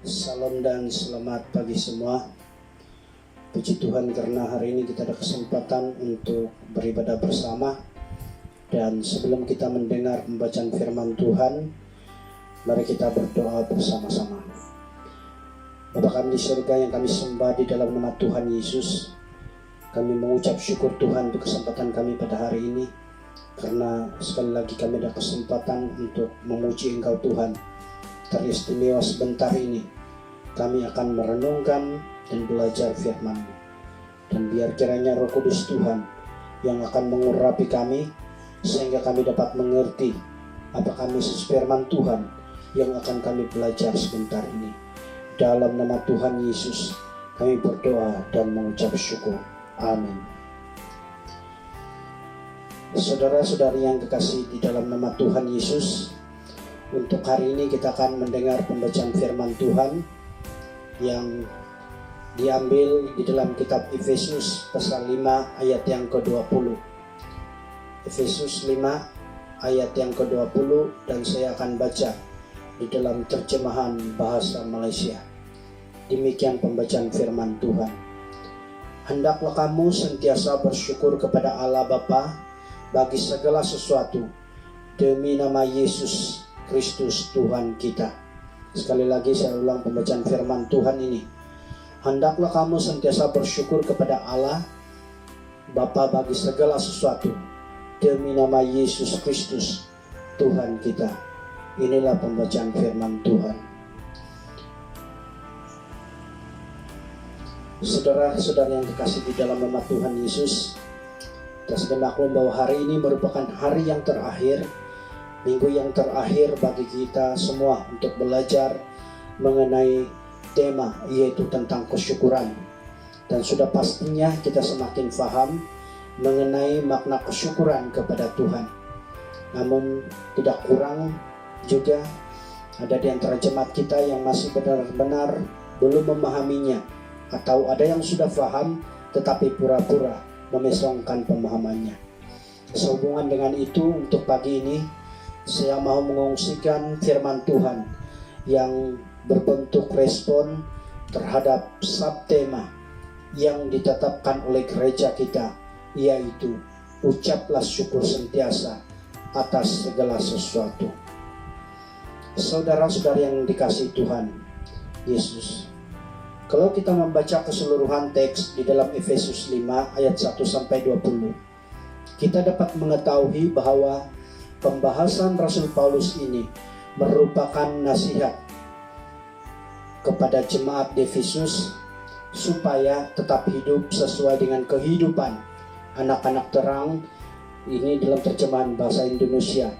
Salam dan selamat pagi semua. Puji Tuhan karena hari ini kita ada kesempatan untuk beribadah bersama. Dan sebelum kita mendengar pembacaan firman Tuhan, mari kita berdoa bersama-sama. Bapa kami di surga yang kami sembah di dalam nama Tuhan Yesus, kami mengucap syukur Tuhan untuk kesempatan kami pada hari ini, karena sekali lagi kami ada kesempatan untuk memuji Engkau Tuhan. Teristimewa sebentar ini kami akan merenungkan dan belajar firman-Mu. Dan biar kiranya Roh Kudus Tuhan yang akan mengurapi kami, sehingga kami dapat mengerti apakah isi firman Tuhan yang akan kami belajar sebentar ini. Dalam nama Tuhan Yesus kami berdoa dan mengucap syukur. Amin. Saudara-saudari yang kekasih di dalam nama Tuhan Yesus, untuk hari ini kita akan mendengar pembacaan firman Tuhan yang diambil di dalam kitab Efesus pasal 5 ayat yang ke-20. Efesus 5 ayat yang ke-20, dan saya akan baca di dalam terjemahan bahasa Malaysia. Demikian pembacaan firman Tuhan. Hendaklah kamu sentiasa bersyukur kepada Allah Bapa bagi segala sesuatu demi nama Yesus Kristus Tuhan kita. Sekali lagi saya ulang pembacaan firman Tuhan ini. Hendaklah kamu sentiasa bersyukur kepada Allah Bapa bagi segala sesuatu demi nama Yesus Kristus Tuhan kita. Inilah pembacaan firman Tuhan. Saudara-saudara yang dikasih di dalam nama Tuhan Yesus, kita sedang maklum bahwa hari ini merupakan hari yang terakhir, minggu yang terakhir bagi kita semua untuk belajar mengenai tema, yaitu tentang kesyukuran. Dan sudah pastinya kita semakin paham mengenai makna kesyukuran kepada Tuhan. Namun tidak kurang juga ada di antara jemaat kita yang masih benar-benar belum memahaminya, atau ada yang sudah paham tetapi pura-pura memesongkan pemahamannya. Sehubungan dengan itu, untuk pagi ini saya mau mengungsikan firman Tuhan yang berbentuk respon terhadap subtema yang ditetapkan oleh gereja kita, yaitu ucaplah syukur sentiasa atas segala sesuatu. Saudara-saudari yang dikasihi Tuhan Yesus, kalau kita membaca keseluruhan teks di dalam Efesus 5 ayat 1-20, kita dapat mengetahui bahwa pembahasan Rasul Paulus ini merupakan nasihat kepada jemaat di Efesus supaya tetap hidup sesuai dengan kehidupan anak-anak terang. Ini dalam terjemahan bahasa Indonesia,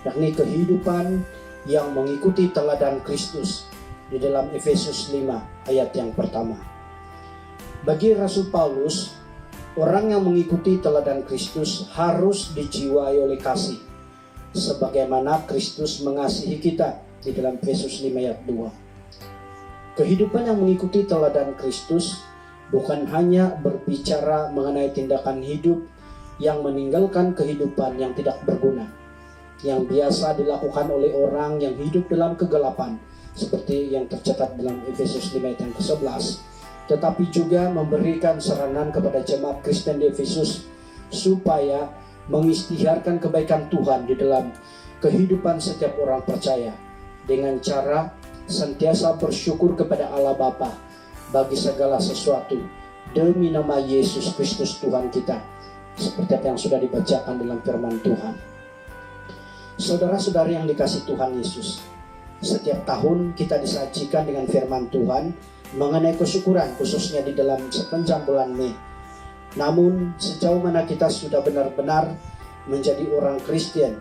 yakni kehidupan yang mengikuti teladan Kristus di dalam Efesus 5 ayat yang pertama. Bagi Rasul Paulus, orang yang mengikuti teladan Kristus harus dijiwai oleh kasih, sebagaimana Kristus mengasihi kita di dalam Efesus 5 ayat 2. Kehidupan yang mengikuti teladan Kristus bukan hanya berbicara mengenai tindakan hidup yang meninggalkan kehidupan yang tidak berguna, yang biasa dilakukan oleh orang yang hidup dalam kegelapan, seperti yang tercatat dalam Efesus 5 ayat yang ke-11, tetapi juga memberikan saranan kepada jemaat Kristen di Efesus supaya mengisytiharkan kebaikan Tuhan di dalam kehidupan setiap orang percaya dengan cara sentiasa bersyukur kepada Allah Bapa bagi segala sesuatu demi nama Yesus Kristus Tuhan kita, seperti apa yang sudah dibacakan dalam firman Tuhan. Saudara-saudari yang dikasihi Tuhan Yesus, setiap tahun kita disajikan dengan firman Tuhan mengenai kesyukuran, khususnya di dalam sepanjang bulan Mei. Namun sejauh mana kita sudah benar-benar menjadi orang Kristen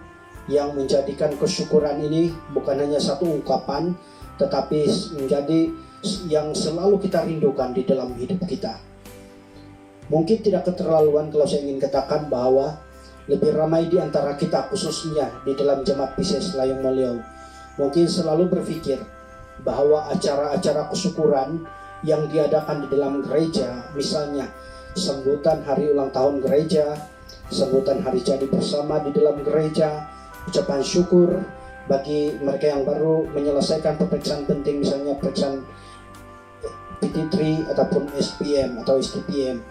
yang menjadikan kesyukuran ini bukan hanya satu ungkapan, tetapi menjadi yang selalu kita rindukan di dalam hidup kita. Mungkin tidak keterlaluan kalau saya ingin katakan bahwa lebih ramai di antara kita, khususnya di dalam jemaat Pisces Layung Maliau, mungkin selalu berpikir bahwa acara-acara kesyukuran yang diadakan di dalam gereja, misalnya sambutan hari ulang tahun gereja, sambutan hari jadi bersama di dalam gereja, ucapan syukur, Bagi mereka yang baru menyelesaikan pemeriksaan penting, misalnya pemeriksaan PT3 ataupun SPM atau STPM,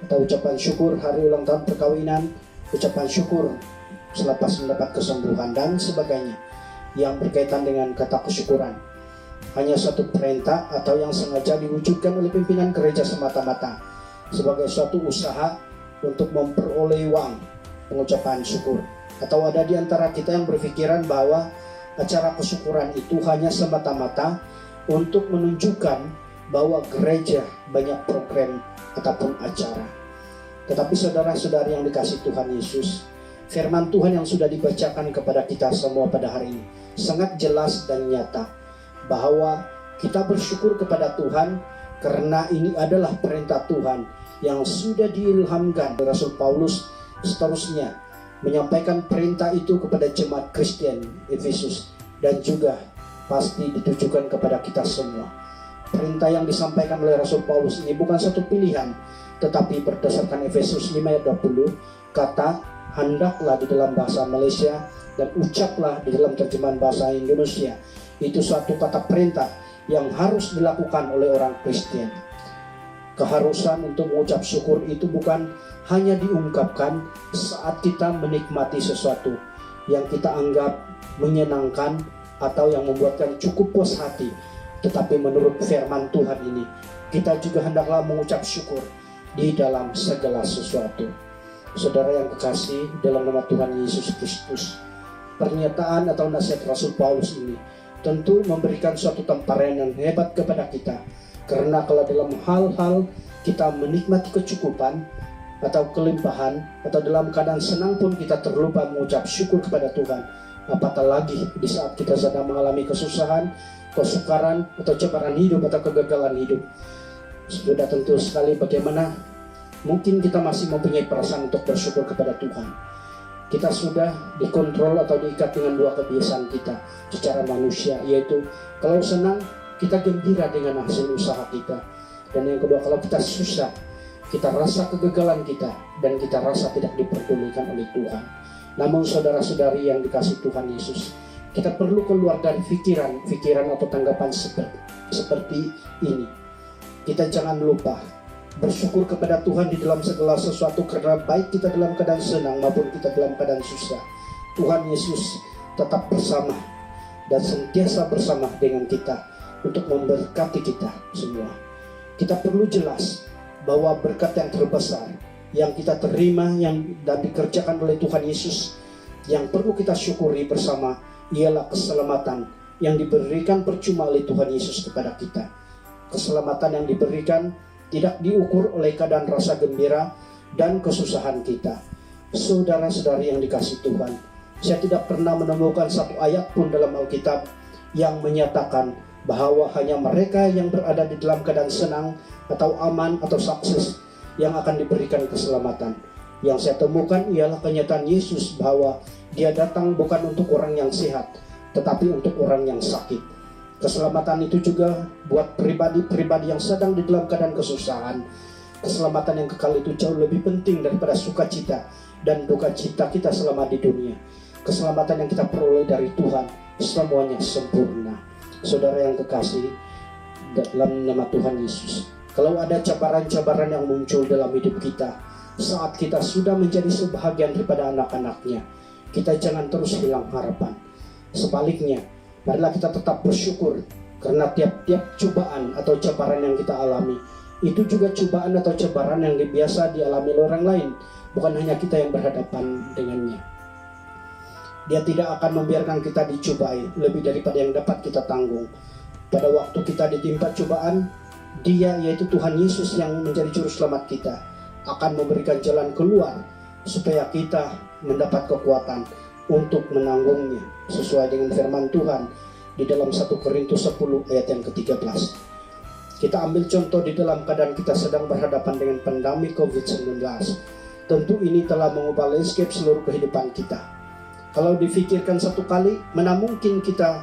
atau ucapan syukur hari ulang tahun perkawinan, ucapan syukur selepas mendapat kesembuhan dan sebagainya yang berkaitan dengan kata kesyukuran. Hanya satu perintah atau yang sengaja diwujudkan oleh pimpinan gereja semata-mata sebagai suatu usaha untuk memperoleh uang pengucapan syukur. Atau ada di antara kita yang berpikiran bahwa acara kesyukuran itu hanya semata-mata untuk menunjukkan bahwa gereja banyak program ataupun acara. Tetapi saudara-saudari yang dikasihi Tuhan Yesus, firman Tuhan yang sudah dibacakan kepada kita semua pada hari ini sangat jelas dan nyata bahwa kita bersyukur kepada Tuhan karena ini adalah perintah Tuhan yang sudah diilhamkan Rasul Paulus seterusnya menyampaikan perintah itu kepada jemaat Kristen Efesus dan juga pasti ditujukan kepada kita semua. Perintah yang disampaikan oleh Rasul Paulus ini bukan satu pilihan, tetapi berdasarkan Efesus 5 ayat 20, kata hendaklah di dalam bahasa Malaysia dan ucaplah di dalam terjemahan bahasa Indonesia. Itu suatu kata perintah yang harus dilakukan oleh orang Kristen. Keharusan untuk mengucap syukur itu bukan hanya diungkapkan saat kita menikmati sesuatu yang kita anggap menyenangkan atau yang membuatkan cukup puas hati. Tetapi menurut firman Tuhan ini, kita juga hendaklah mengucap syukur di dalam segala sesuatu. Saudara yang kekasih dalam nama Tuhan Yesus Kristus, pernyataan atau nasihat Rasul Paulus ini tentu memberikan suatu tamparan yang hebat kepada kita. Karena kalau dalam hal-hal kita menikmati kecukupan atau kelimpahan, atau dalam keadaan senang pun kita terlupa mengucap syukur kepada Tuhan, apatah lagi di saat kita sedang mengalami kesusahan, kesukaran, atau cobaan hidup, atau kegagalan hidup. Sudah tentu sekali bagaimana mungkin kita masih mempunyai perasaan untuk bersyukur kepada Tuhan. Kita sudah dikontrol atau diikat dengan dua kebiasaan kita secara manusia, yaitu kalau senang kita gembira dengan hasil usaha kita, dan yang kedua kalau kita susah kita rasa kegagalan kita dan kita rasa tidak diperdulikan oleh Tuhan. Namun saudara-saudari yang dikasihi Tuhan Yesus, kita perlu keluar dari pikiran atau tanggapan seperti ini. Kita jangan lupa bersyukur kepada Tuhan di dalam segala sesuatu, karena baik kita dalam keadaan senang maupun kita dalam keadaan susah, Tuhan Yesus tetap bersama dan sentiasa bersama dengan kita untuk memberkati kita semua. Kita perlu jelas bahwa berkat yang terbesar yang kita terima dan dikerjakan oleh Tuhan Yesus yang perlu kita syukuri bersama ialah keselamatan yang diberikan percuma oleh Tuhan Yesus kepada kita. Keselamatan yang diberikan tidak diukur oleh keadaan rasa gembira dan kesusahan kita. Saudara-saudari yang dikasihi Tuhan, saya tidak pernah menemukan satu ayat pun dalam Alkitab yang menyatakan bahwa hanya mereka yang berada di dalam keadaan senang atau aman atau sukses yang akan diberikan keselamatan. Yang saya temukan ialah kenyataan Yesus bahwa Dia datang bukan untuk orang yang sehat, tetapi untuk orang yang sakit. Keselamatan itu juga buat pribadi-pribadi yang sedang di dalam keadaan kesusahan. Keselamatan yang kekal itu jauh lebih penting daripada sukacita dan duka cita kita selama di dunia. Keselamatan yang kita peroleh dari Tuhan semuanya sempurna. Saudara yang kekasih dalam nama Tuhan Yesus, kalau ada cabaran-cabaran yang muncul dalam hidup kita saat kita sudah menjadi sebahagian daripada anak-anaknya, kita jangan terus hilang harapan. Sebaliknya, marilah kita tetap bersyukur, karena tiap-tiap cobaan atau cabaran yang kita alami itu juga cobaan atau cabaran yang biasa dialami oleh orang lain, bukan hanya kita yang berhadapan dengannya. Dia tidak akan membiarkan kita dicobai lebih daripada yang dapat kita tanggung. Pada waktu kita ditimpa cobaan, Dia, yaitu Tuhan Yesus yang menjadi juru selamat kita, akan memberikan jalan keluar supaya kita mendapat kekuatan untuk menanggungnya, sesuai dengan firman Tuhan di dalam 1 Korintus 10 ayat yang ke-13. Kita ambil contoh di dalam keadaan kita sedang berhadapan dengan pandemi COVID-19. Tentu ini telah mengubah landscape seluruh kehidupan kita. Kalau difikirkan satu kali, mana mungkin kita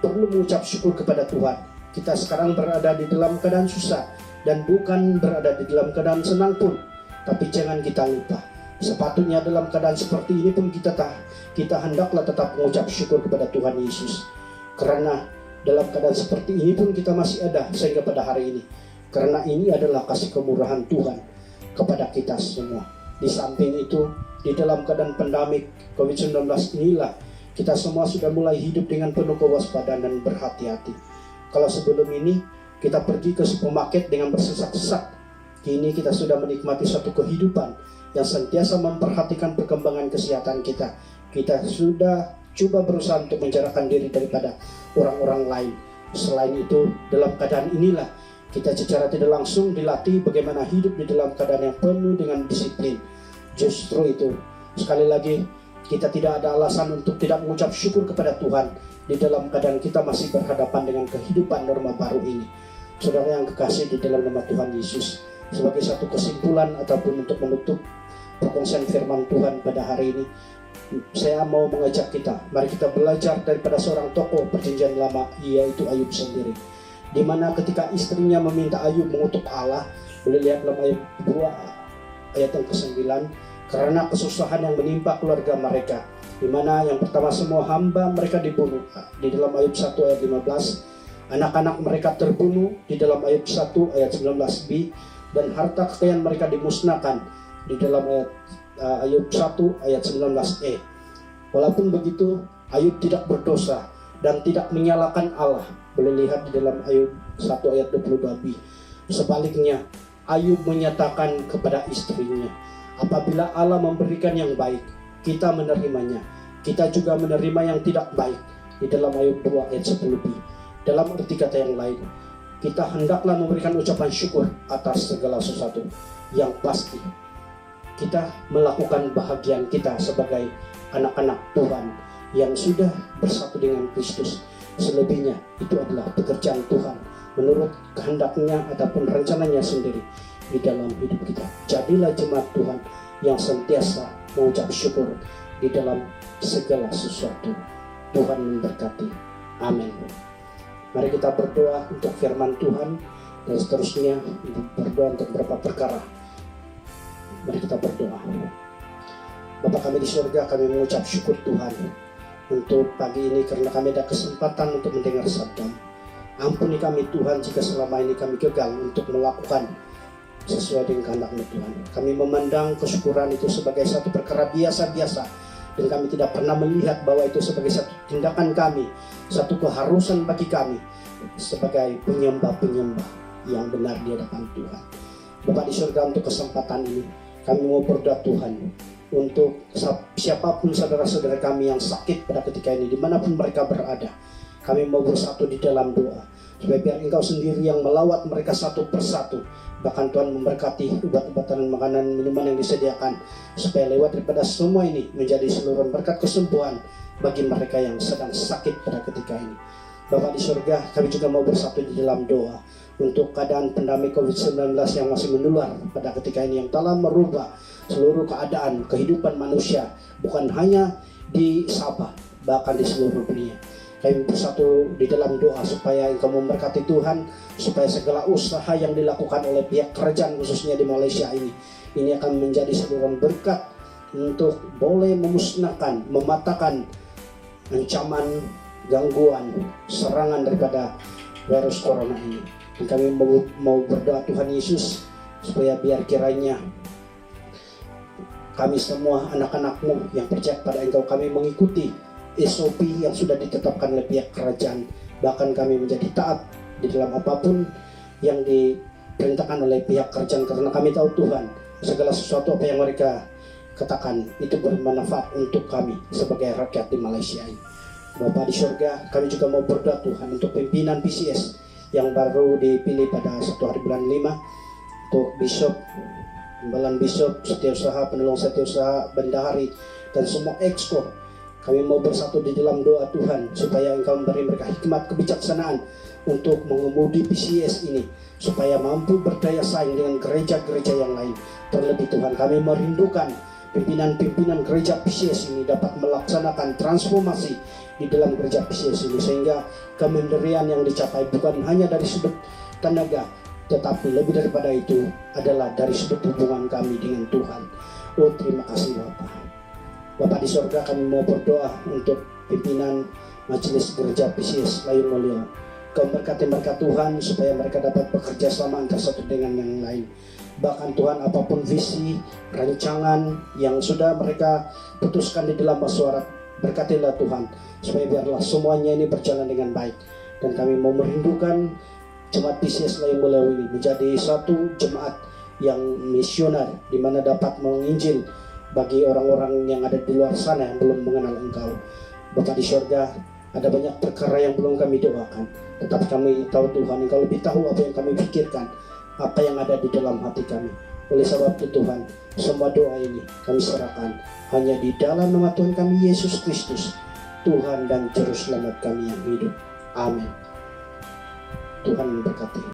perlu mengucap syukur kepada Tuhan. Kita sekarang berada di dalam keadaan susah dan bukan berada di dalam keadaan senang pun. Tapi jangan kita lupa, Sepatutnya dalam keadaan seperti ini pun kita hendaklah tetap mengucap syukur kepada Tuhan Yesus. Karena dalam keadaan seperti ini pun kita masih ada sehingga pada hari ini. Karena ini adalah kasih kemurahan Tuhan kepada kita semua. Di samping itu, di dalam keadaan pandemik COVID-19 inilah kita semua sudah mulai hidup dengan penuh kewaspadaan dan berhati-hati. Kalau sebelum ini kita pergi ke supermarket dengan bersesak-sesak, kini kita sudah menikmati suatu kehidupan yang sentiasa memperhatikan perkembangan kesehatan kita. Kita sudah coba berusaha untuk menjauhkan diri daripada orang-orang lain. Selain itu, dalam keadaan inilah kita secara tidak langsung dilatih bagaimana hidup di dalam keadaan yang penuh dengan disiplin. Justru itu, sekali lagi, kita tidak ada alasan untuk tidak mengucap syukur kepada Tuhan di dalam keadaan kita masih berhadapan dengan kehidupan norma baru ini. Saudara yang kekasih di dalam nama Tuhan Yesus, sebagai satu kesimpulan ataupun untuk menutup perkongsian firman Tuhan pada hari ini, saya mau mengajak kita, mari kita belajar daripada seorang tokoh perjanjian lama, yaitu Ayub sendiri. Di mana ketika istrinya meminta Ayub mengutuk Allah, boleh lihat dalam Ayub 2 ayat yang ke-9, karena kesusahan yang menimpa keluarga mereka, di mana yang pertama semua hamba mereka dibunuh. Di dalam Ayub 1 ayat 15, anak-anak mereka terbunuh di dalam Ayub 1 ayat 19b, dan harta kekayaan mereka dimusnahkan di dalam Ayub 1 ayat 19e. Walaupun begitu, Ayub tidak berdosa dan tidak menyalahkan Allah. Boleh lihat di dalam Ayub 1 ayat 22b. Sebaliknya, Ayub menyatakan kepada istrinya, apabila Allah memberikan yang baik, kita menerimanya. Kita juga menerima yang tidak baik. Di dalam Ayub 2 ayat 10b. Dalam arti kata yang lain, kita hendaklah memberikan ucapan syukur atas segala sesuatu. Yang pasti, kita melakukan bahagian kita sebagai anak-anak Tuhan yang sudah bersatu dengan Kristus. Selebihnya itu adalah pekerjaan Tuhan menurut kehendaknya ataupun rencananya sendiri di dalam hidup kita. Jadilah jemaat Tuhan yang sentiasa mengucap syukur di dalam segala sesuatu. Tuhan memberkati. Amin. Mari kita berdoa untuk firman Tuhan dan seterusnya berdoa untuk beberapa perkara. Mari kita berdoa. Bapa kami di surga, kami mengucap syukur Tuhan untuk pagi ini karena kami ada kesempatan untuk mendengar sabda. Ampuni kami Tuhan jika selama ini kami gagal untuk melakukan sesuai dengan kehendak-Mu Tuhan. Kami memandang kesyukuran itu sebagai satu perkara biasa-biasa, dan kami tidak pernah melihat bahwa itu sebagai satu tindakan kami, satu keharusan bagi kami sebagai penyembah-penyembah yang benar di hadapan Tuhan. Bapa di surga, untuk kesempatan ini kami mau berdoa Tuhan untuk siapapun saudara-saudara kami yang sakit pada ketika ini, dimanapun mereka berada. Kami mau bersatu di dalam doa, supaya biar Engkau sendiri yang melawat mereka satu persatu. Bahkan Tuhan memberkati obat-obatan dan makanan minuman yang disediakan, supaya lewat daripada semua ini menjadi seluruh berkat kesembuhan bagi mereka yang sedang sakit pada ketika ini. Bapa di surga, kami juga mau bersatu di dalam doa untuk keadaan pandemi COVID-19 yang masih menular pada ketika ini, yang telah merubah seluruh keadaan kehidupan manusia, bukan hanya di Sabah, bahkan di seluruh dunia. Kami bersatu di dalam doa supaya Engkau memberkati Tuhan, supaya segala usaha yang dilakukan oleh pihak kerajaan khususnya di Malaysia ini akan menjadi saluran berkat untuk boleh memusnahkan, mematahkan ancaman, gangguan, serangan daripada virus corona ini. Dan kami mau berdoa Tuhan Yesus supaya biar kiranya kami semua anak-anak-Mu yang percaya pada Engkau, kami mengikuti SOP yang sudah ditetapkan oleh pihak kerajaan. Bahkan kami menjadi taat di dalam apapun yang diperintahkan oleh pihak kerajaan, karena kami tahu Tuhan, segala sesuatu apa yang mereka katakan itu bermanfaat untuk kami sebagai rakyat di Malaysia ini. Bapa di surga, kami juga mau berdoa Tuhan untuk pimpinan PCS yang baru dipilih pada 1 hari bulan 5, untuk bishop, timbalan bishop, setiausaha, penolong setiausaha, bendahari, dan semua exco. Kami mau bersatu di dalam doa Tuhan supaya Engkau memberi mereka hikmat kebijaksanaan untuk mengemudi PCS ini, supaya mampu berdaya saing dengan gereja-gereja yang lain. Terlebih Tuhan, kami merindukan pimpinan-pimpinan gereja PCS ini dapat melaksanakan transformasi di dalam gereja PCS ini, sehingga kemandirian yang dicapai bukan hanya dari sudut tenaga, tetapi lebih daripada itu adalah dari sudut hubungan kami dengan Tuhan. Oh, terima kasih Bapak. Bapak di sorga, kami mau berdoa untuk pimpinan Majelis Gereja PCS Layung Mulyo. Kau berkati mereka Tuhan, supaya mereka dapat bekerja sama antara satu dengan yang lain. Bahkan Tuhan, apapun visi, rancangan yang sudah mereka putuskan di dalam mesyuarat, berkatilah Tuhan, supaya biarlah semuanya ini berjalan dengan baik. Dan kami mau merindukan jemaat PCS Layung Mulyo ini menjadi satu jemaat yang misioner, di mana dapat menginjil bagi orang-orang yang ada di luar sana yang belum mengenal Engkau. Bapa di surga, ada banyak perkara yang belum kami doakan, tetapi kami tahu Tuhan, Engkau lebih tahu apa yang kami pikirkan, apa yang ada di dalam hati kami. Oleh sebab itu Tuhan, semua doa ini kami serahkan hanya di dalam nama Tuhan kami Yesus Kristus, Tuhan dan Juru Selamat kami yang hidup. Amin. Tuhan memberkati.